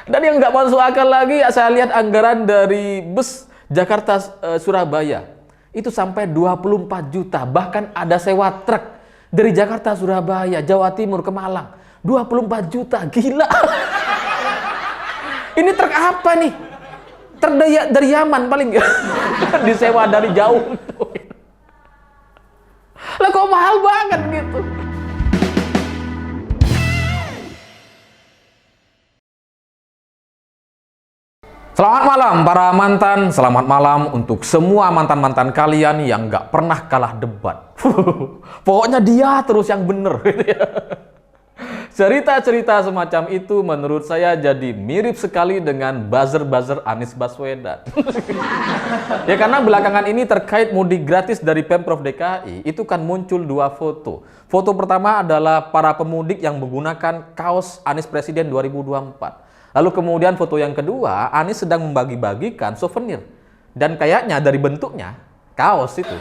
Dan yang nggak masuk akal lagi, saya lihat anggaran dari bus Jakarta Surabaya itu sampai 24 juta. Bahkan ada sewa truk dari Jakarta Surabaya, Jawa Timur ke Malang. 24 juta, gila. Ini truk apa nih? Truk dari Yaman paling disewa dari jauh. Lah kok mahal banget gitu. Selamat malam para mantan, selamat malam untuk semua mantan-mantan kalian yang nggak pernah kalah debat. Pokoknya dia terus yang bener. Cerita-cerita semacam itu menurut saya jadi mirip sekali dengan buzzer-buzzer Anies Baswedan. Ya karena belakangan ini terkait mudik gratis dari Pemprov DKI, itu kan muncul dua foto. Foto pertama adalah para pemudik yang menggunakan kaos Anies Presiden 2024. Lalu kemudian foto yang kedua, Anies sedang membagi-bagikan souvenir. Dan kayaknya dari bentuknya, kaos itu.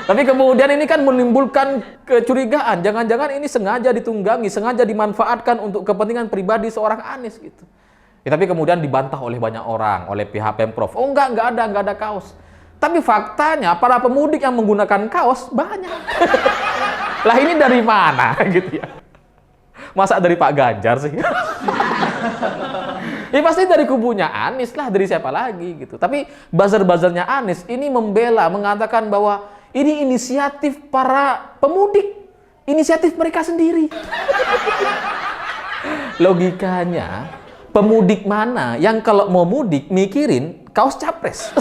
Tapi kemudian ini kan menimbulkan kecurigaan. Jangan-jangan ini sengaja ditunggangi, sengaja dimanfaatkan untuk kepentingan pribadi seorang Anies gitu. Ya, tapi kemudian dibantah oleh banyak orang, oleh pihak Pemprov. Oh enggak ada kaos. Tapi faktanya para pemudik yang menggunakan kaos banyak. Lah ini dari mana gitu ya? Masa dari Pak Ganjar sih? Ya pasti dari kubunya Anies lah, dari siapa lagi gitu. Tapi buzzer-buzzernya Anies ini membela, mengatakan bahwa ini inisiatif para pemudik, inisiatif mereka sendiri. Logikanya, pemudik mana yang kalau mau mudik mikirin kaos capres?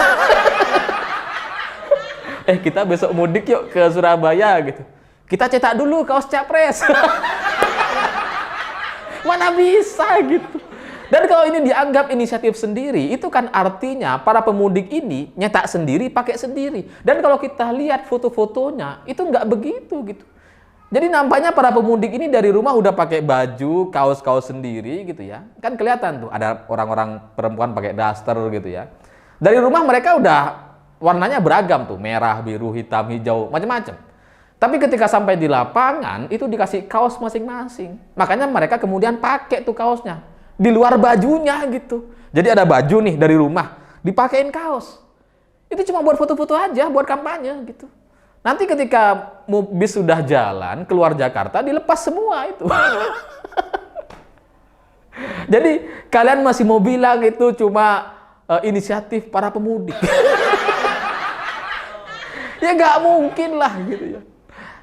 Kita besok mudik yuk ke Surabaya gitu. Kita cetak dulu kaos capres. Mana bisa gitu. Dan kalau ini dianggap inisiatif sendiri, itu kan artinya para pemudik ini nyetak sendiri, pakai sendiri. Dan kalau kita lihat foto-fotonya, itu nggak begitu gitu. Jadi nampaknya para pemudik ini dari rumah udah pakai baju, kaos-kaos sendiri gitu ya. Kan kelihatan tuh ada orang-orang perempuan pakai daster gitu ya. Dari rumah mereka udah warnanya beragam tuh, merah, biru, hitam, hijau, macam-macam. Tapi ketika sampai di lapangan, itu dikasih kaos masing-masing. Makanya mereka kemudian pakai tuh kaosnya. Di luar bajunya gitu. Jadi ada baju nih dari rumah, dipakein kaos. Itu cuma buat foto-foto aja, buat kampanye gitu. Nanti ketika bis sudah jalan, keluar Jakarta, dilepas semua itu. Jadi kalian masih mau bilang itu cuma inisiatif para pemudik. Ya nggak mungkin lah gitu ya.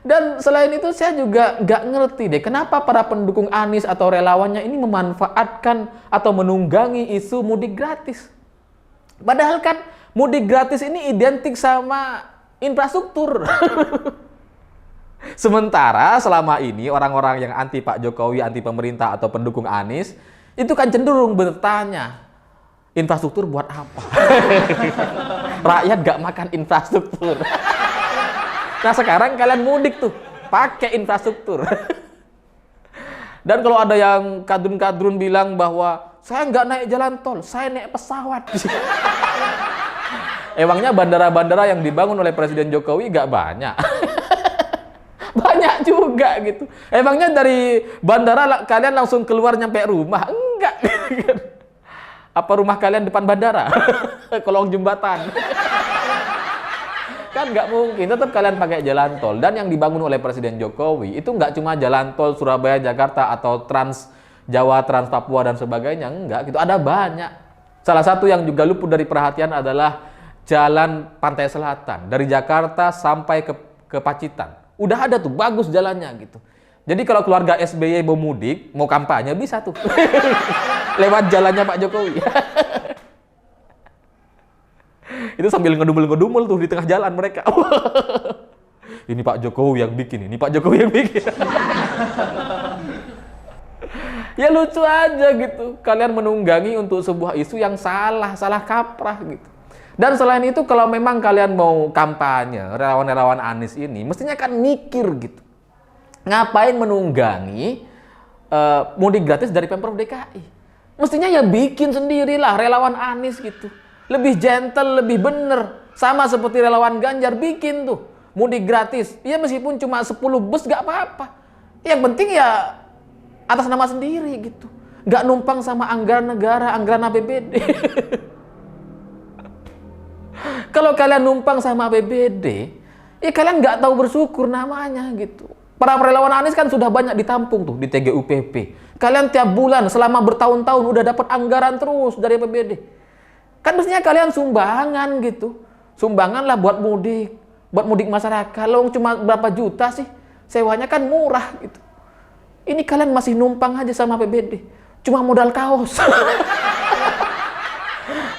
Dan selain itu saya juga nggak ngerti deh kenapa para pendukung Anies atau relawannya ini memanfaatkan atau menunggangi isu mudik gratis. Padahal kan mudik gratis ini identik sama infrastruktur. Sementara selama ini orang-orang yang anti Pak Jokowi, anti pemerintah atau pendukung Anies itu kan cenderung bertanya, infrastruktur buat apa? Rakyat nggak makan infrastruktur. Nah sekarang kalian mudik tuh, pakai infrastruktur. Dan kalau ada yang kadrun-kadrun bilang bahwa saya nggak naik jalan tol, saya naik pesawat. Emangnya bandara-bandara yang dibangun oleh Presiden Jokowi nggak banyak? Banyak juga gitu. Emangnya dari bandara kalian langsung keluar nyampe rumah? Enggak. Apa rumah kalian depan bandara? Kolong jembatan. Kan nggak mungkin, tetap kalian pakai jalan tol. Dan yang dibangun oleh Presiden Jokowi itu nggak cuma jalan tol Surabaya, Jakarta, atau Trans Jawa, Trans Papua, dan sebagainya. Enggak, gitu. Ada banyak. Salah satu yang juga luput dari perhatian adalah jalan Pantai Selatan. Dari Jakarta sampai ke Pacitan. Udah ada tuh, bagus jalannya gitu. Jadi kalau keluarga SBY mau mudik, mau kampanye, bisa tuh. Lewat jalannya Pak Jokowi. Itu sambil ngedumel-ngedumel tuh di tengah jalan mereka. Ini Pak Jokowi yang bikin, ini Pak Jokowi yang bikin. Ya lucu aja gitu. Kalian menunggangi untuk sebuah isu yang salah kaprah gitu. Dan selain itu kalau memang kalian mau kampanye, relawan-relawan Anies ini, mestinya kan mikir gitu. Ngapain menunggangi mudik gratis dari Pemprov DKI? Mestinya ya bikin sendirilah relawan Anies gitu. Lebih gentle, lebih bener. Sama seperti relawan Ganjar bikin tuh mudik gratis. Ya meskipun cuma 10 bus gak apa-apa. Yang penting ya atas nama sendiri gitu. nggak numpang sama anggaran negara, anggaran APBD. Kalau kalian numpang sama APBD, ya kalian nggak tahu bersyukur namanya gitu. Para relawan Anies kan sudah banyak ditampung tuh di TGUPP. Kalian tiap bulan selama bertahun-tahun udah dapat anggaran terus dari APBD. Kan mestinya kalian sumbangan gitu. Sumbangan lah buat mudik masyarakat. Kalau cuma berapa juta sih, sewanya kan murah gitu. Ini kalian masih numpang aja sama APBD. Cuma modal kaos.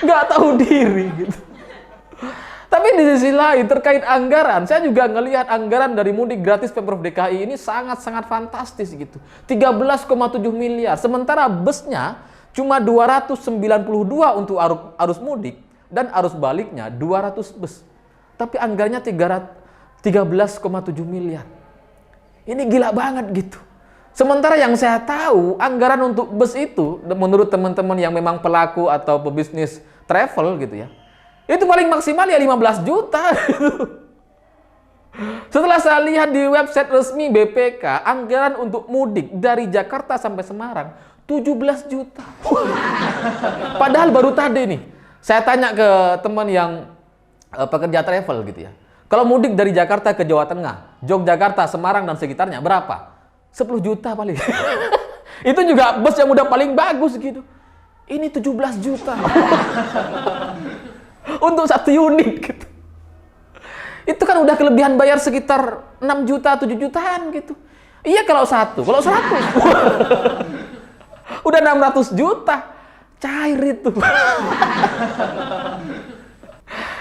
Nggak tahu diri gitu. Tapi di sisi lain terkait anggaran, saya juga ngelihat anggaran dari mudik gratis Pemprov DKI ini sangat-sangat fantastis gitu. 13,7 miliar. Sementara busnya cuma 292 untuk arus mudik dan arus baliknya 200 bus. Tapi anggarannya 13,7 miliar. Ini gila banget gitu. Sementara yang saya tahu, anggaran untuk bus itu, menurut teman-teman yang memang pelaku atau pebisnis travel gitu ya, itu paling maksimal ya 15 juta. Setelah saya lihat di website resmi BPK, anggaran untuk mudik dari Jakarta sampai Semarang, 17 juta. Padahal baru tadi nih, saya tanya ke teman yang pekerja travel gitu ya. Kalau mudik dari Jakarta ke Jawa Tengah, Yogyakarta, Semarang, dan sekitarnya, berapa? 10 juta paling. Itu juga bus yang udah paling bagus gitu. Ini 17 juta. Untuk satu unit gitu. Itu kan udah kelebihan bayar sekitar 6 juta, 7 jutaan gitu. Iya kalau satu. Kalau 100. Udah 600 juta. Cair itu.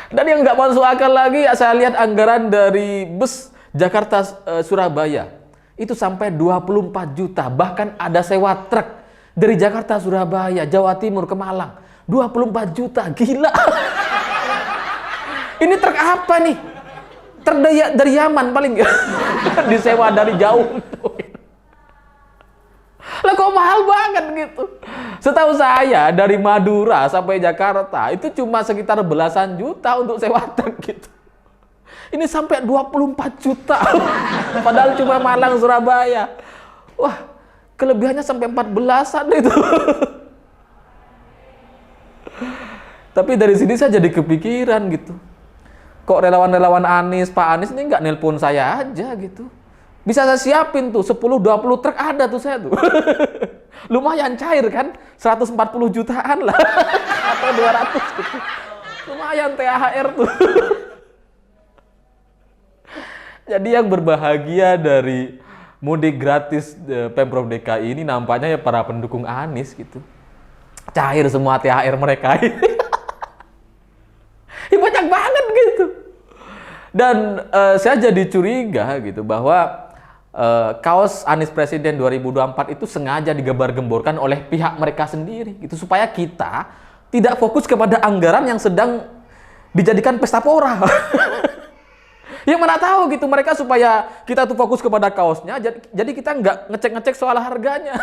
Dan yang nggak masuk akal lagi, saya lihat anggaran dari bus Jakarta Surabaya. Itu sampai 24 juta. Bahkan ada sewa truk dari Jakarta, Surabaya, Jawa Timur ke Malang. 24 juta. Gila. Ini truk apa nih? Truk dari Yaman paling. Disewa dari jauh. Lah kok mahal banget gitu. Setahu saya dari Madura sampai Jakarta itu cuma sekitar belasan juta untuk sewa truk gitu. Ini sampai 24 juta. Padahal cuma Malang, Surabaya. Wah, kelebihannya sampai 14-an itu. Tapi dari sini saya jadi kepikiran gitu. Kok relawan-relawan Anies, Pak Anies ini nggak nelpon saya aja gitu. Bisa saya siapin tuh 10-20 truk ada tuh saya tuh. Lumayan cair kan? 140 jutaan lah. Atau 200 gitu. Lumayan THR tuh. Jadi yang berbahagia dari mudik gratis Pemprov DKI ini nampaknya ya para pendukung Anies gitu. Cair semua THR mereka ini. Ya banyak banget gitu. Dan saya jadi curiga gitu bahwa kaos Anies Presiden 2024 itu sengaja digembar-gemborkan oleh pihak mereka sendiri gitu supaya kita tidak fokus kepada anggaran yang sedang dijadikan pesta pora. Ya mana tahu gitu mereka supaya kita tuh fokus kepada kaosnya, jadi kita nggak ngecek-ngecek soal harganya.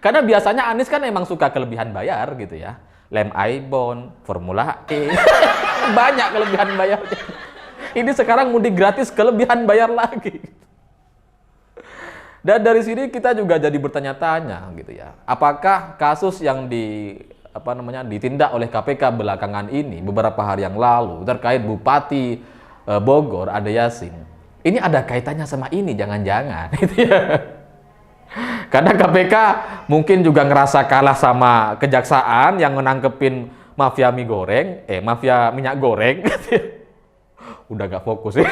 Karena biasanya Anies kan emang suka kelebihan bayar gitu ya. Lem Aibon, Formula E, banyak kelebihan bayarnya. Ini sekarang mudik gratis kelebihan bayar lagi. Dan dari sini kita juga jadi bertanya-tanya gitu ya. Apakah kasus yang ditindak oleh KPK belakangan ini beberapa hari yang lalu terkait Bupati Bogor, Ade Yasin, ini ada kaitannya sama ini, jangan-jangan gitu ya. Karena KPK mungkin juga ngerasa kalah sama kejaksaan yang menangkepin mafia mie goreng, mafia minyak goreng gitu ya. Udah gak fokus ya.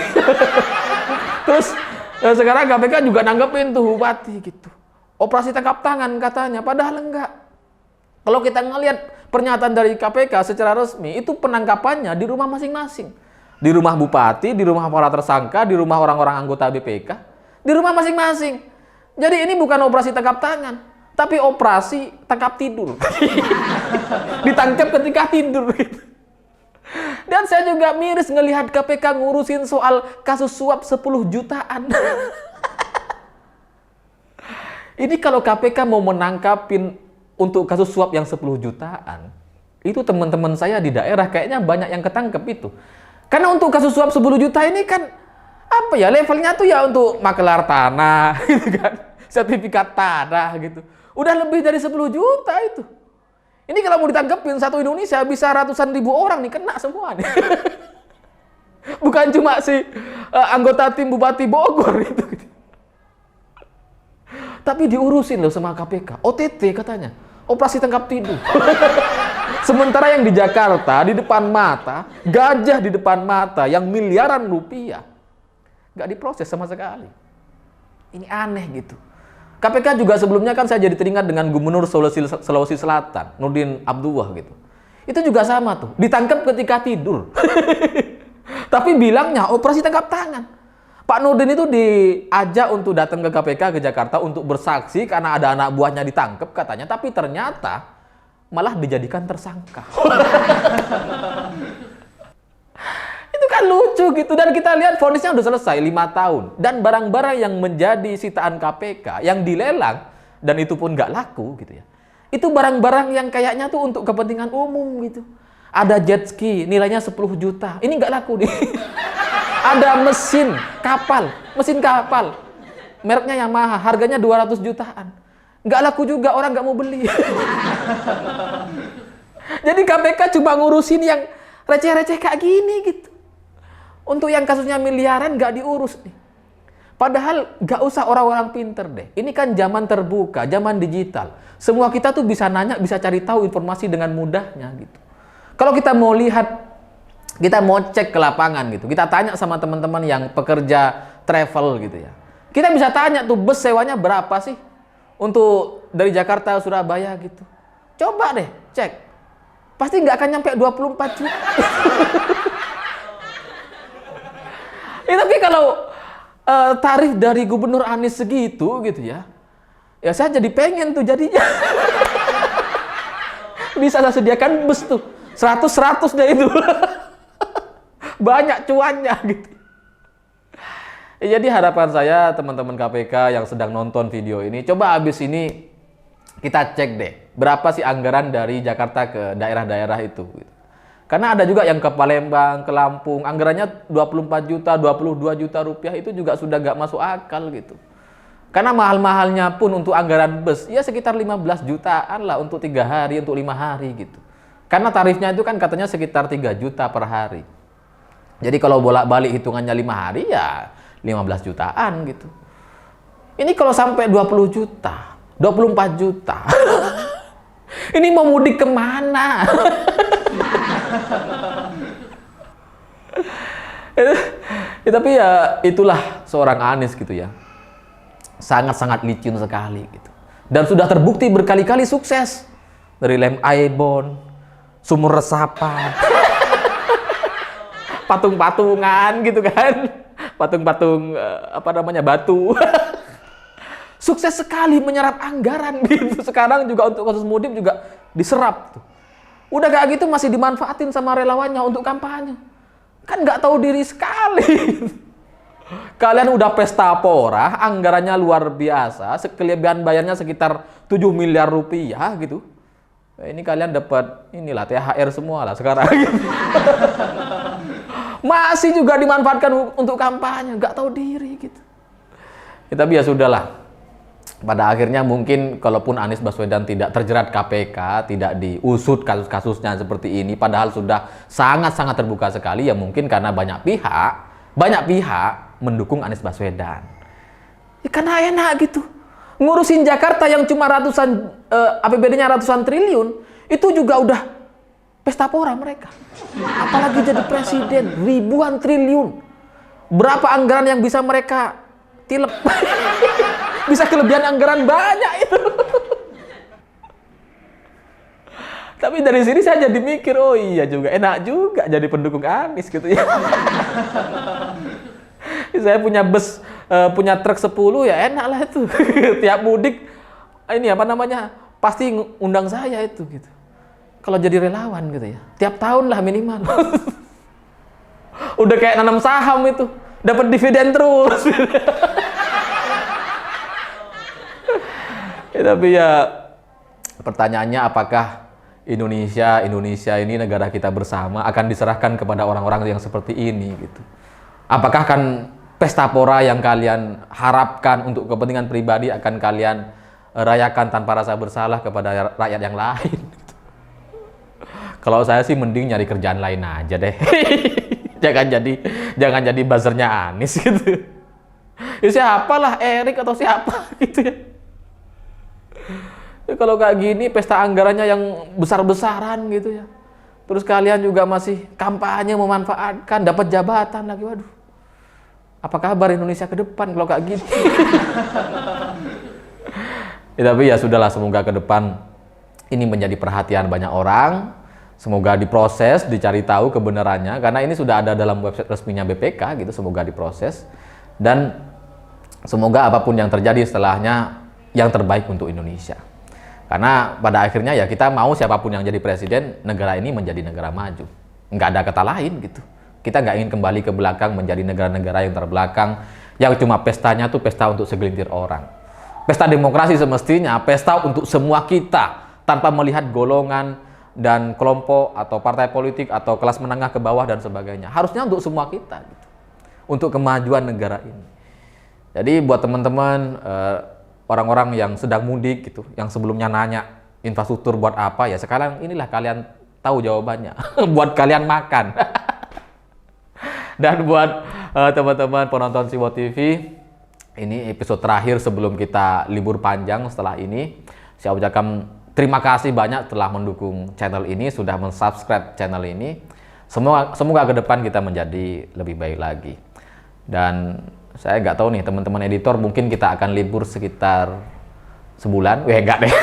Terus sekarang KPK juga nanggepin tuh bupati gitu. Operasi tangkap tangan katanya, padahal enggak. Kalau kita ngelihat pernyataan dari KPK secara resmi, itu penangkapannya di rumah masing-masing. Di rumah bupati, di rumah para tersangka, di rumah orang-orang anggota BPK, di rumah masing-masing. Jadi ini bukan operasi tangkap tangan, tapi operasi tangkap tidur. Ditangkap ketika tidur. Dan saya juga miris ngelihat KPK ngurusin soal kasus suap 10 jutaan. Ini kalau KPK mau menangkapin untuk kasus suap yang 10 jutaan, itu teman-teman saya di daerah kayaknya banyak yang ketangkep itu. Karena untuk kasus suap 10 juta ini kan apa ya levelnya tuh ya untuk makelar tanah gitu kan, sertifikat tanah gitu. Udah lebih dari 10 juta itu. Ini kalau mau ditangkepin satu Indonesia bisa ratusan ribu orang nih kena semua nih. Bukan cuma si anggota tim Bupati Bogor itu. Tapi diurusin loh sama KPK. OTT katanya. Operasi tangkap tidur. Sementara yang di Jakarta, di depan mata, gajah di depan mata yang miliaran rupiah, nggak diproses sama sekali. Ini aneh gitu. KPK juga sebelumnya kan saya jadi teringat dengan Gubernur Sulawesi Selatan, Nurdin Abdullah gitu. Itu juga sama tuh, ditangkap ketika tidur. Tapi bilangnya operasi tangkap tangan. Pak Nurdin itu diajak untuk datang ke KPK ke Jakarta untuk bersaksi karena ada anak buahnya ditangkap katanya, tapi ternyata malah dijadikan tersangka. Itu kan lucu gitu. Dan kita lihat vonisnya udah selesai 5 tahun. Dan barang-barang yang menjadi sitaan KPK yang dilelang dan itu pun nggak laku gitu ya. Itu barang-barang yang kayaknya tuh untuk kepentingan umum gitu. Ada jet ski nilainya 10 juta. Ini nggak laku nih. Ada mesin kapal mereknya Yamaha, harganya 200 jutaan. Nggak laku juga, orang nggak mau beli. Jadi KPK cuma ngurusin yang receh-receh kayak gini gitu. Untuk yang kasusnya miliaran nggak diurus nih. Padahal nggak usah orang-orang pinter deh. Ini kan zaman terbuka, zaman digital. Semua kita tuh bisa nanya, bisa cari tahu informasi dengan mudahnya gitu. Kalau kita mau lihat, kita mau cek ke lapangan gitu. Kita tanya sama teman-teman yang pekerja travel gitu ya. Kita bisa tanya tuh bus sewanya berapa sih? Untuk dari Jakarta Surabaya gitu. Coba deh cek. Pasti nggak akan nyampe 24 juta. Tapi kalau tarif dari Gubernur Anies segitu gitu ya. Ya saya jadi pengen tuh jadinya. Bisa saya sediakan bus tuh. 100 deh itu. Banyak cuannya gitu. Jadi harapan saya teman-teman KPK yang sedang nonton video ini, coba abis ini kita cek deh berapa sih anggaran dari Jakarta ke daerah-daerah itu gitu. Karena ada juga yang ke Palembang, ke Lampung, anggarannya 24 juta, 22 juta rupiah, itu juga sudah gak masuk akal gitu. Karena mahal-mahalnya pun untuk anggaran bus, ya sekitar 15 jutaan lah untuk 3 hari, untuk 5 hari gitu. Karena tarifnya itu kan katanya sekitar 3 juta per hari. Jadi kalau bolak-balik hitungannya 5 hari ya 15 jutaan gitu. Ini kalau sampai 20 juta, 24 juta. Ini mau mudik kemana? Tapi ya itulah seorang Anies gitu ya. Sangat-sangat licin sekali gitu. Dan sudah terbukti berkali-kali sukses. Dari lem aibon, sumur resapan, patung-patungan gitu kan. Patung-patung batu. Sukses sekali menyerap anggaran gitu. Sekarang juga untuk kasus mudik juga diserap tuh. Udah kayak gitu masih dimanfaatin sama relawannya untuk kampanye. Kan nggak tahu diri sekali. Kalian udah pesta pora, anggarannya luar biasa, kelebihan bayarnya sekitar 7 miliar rupiah gitu. Ini kalian dapat inilah THR semua lah sekarang. Masih juga dimanfaatkan untuk kampanye, nggak tahu diri gitu. Ya, tapi ya sudahlah. Pada akhirnya mungkin kalaupun Anies Baswedan tidak terjerat KPK, tidak diusut kasus-kasusnya seperti ini, padahal sudah sangat-sangat terbuka sekali, ya mungkin karena banyak pihak mendukung Anies Baswedan. Ya, karena enak gitu. Ngurusin Jakarta yang cuma APBD-nya ratusan triliun, itu juga udah pesta pora mereka. Apalagi jadi presiden, ribuan triliun. Berapa anggaran yang bisa mereka tilep? Bisa kelebihan anggaran banyak itu. Tapi dari sini saya jadi mikir, oh iya juga, enak juga jadi pendukung Anies gitu ya. Saya punya bus, punya truk 10 ya enak lah itu. Tiap mudik, ini pasti undang saya itu gitu. Kalau jadi relawan gitu ya, tiap tahun lah minimal. Udah kayak nanam saham itu, dapat dividen terus. Tapi ya pertanyaannya apakah Indonesia ini negara kita bersama akan diserahkan kepada orang-orang yang seperti ini gitu. Apakah kan pesta pora yang kalian harapkan untuk kepentingan pribadi akan kalian rayakan tanpa rasa bersalah kepada rakyat yang lain. Kalau saya sih mending nyari kerjaan lain aja deh. jangan jadi buzzernya Anies gitu. Ya siapalah, Erik atau siapa gitu ya. Ya, kalau kayak gini pesta anggarannya yang besar-besaran gitu ya. Terus kalian juga masih kampanye memanfaatkan, dapat jabatan lagi, waduh. Apa kabar Indonesia ke depan kalau kayak gini? Ya, tapi ya sudahlah, semoga ke depan ini menjadi perhatian banyak orang. Semoga diproses, dicari tahu kebenarannya, karena ini sudah ada dalam website resminya BPK gitu. Semoga diproses dan semoga apapun yang terjadi setelahnya yang terbaik untuk Indonesia. Karena pada akhirnya ya kita mau siapapun yang jadi presiden, negara ini menjadi negara maju. Nggak ada kata lain gitu. Kita nggak ingin kembali ke belakang menjadi negara-negara yang terbelakang, yang cuma pestanya tuh pesta untuk segelintir orang. Pesta demokrasi semestinya pesta untuk semua kita, tanpa melihat golongan dan kelompok atau partai politik atau kelas menengah ke bawah dan sebagainya. Harusnya untuk semua kita gitu. Untuk kemajuan negara ini. Jadi buat teman-teman orang-orang yang sedang mudik gitu, yang sebelumnya nanya infrastruktur buat apa, ya sekarang inilah kalian tahu jawabannya. Buat kalian makan. Dan buat teman-teman penonton Siwo TV, ini episode terakhir sebelum kita libur panjang setelah ini. Saya ucapkan terima kasih banyak telah mendukung channel ini, sudah mensubscribe channel ini. Semoga ke depan kita menjadi lebih baik lagi. Dan saya nggak tahu nih teman-teman editor, mungkin kita akan libur sekitar sebulan. Enggak deh.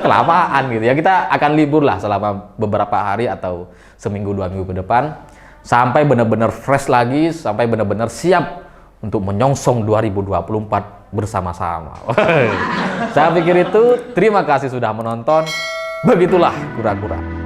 Kelamaan gitu ya. Kita akan libur lah selama beberapa hari atau seminggu 2 minggu ke depan. Sampai benar-benar fresh lagi, sampai benar-benar siap untuk menyongsong 2024 bersama-sama. Saya pikir itu. Terima kasih sudah menonton. Begitulah kura-kura.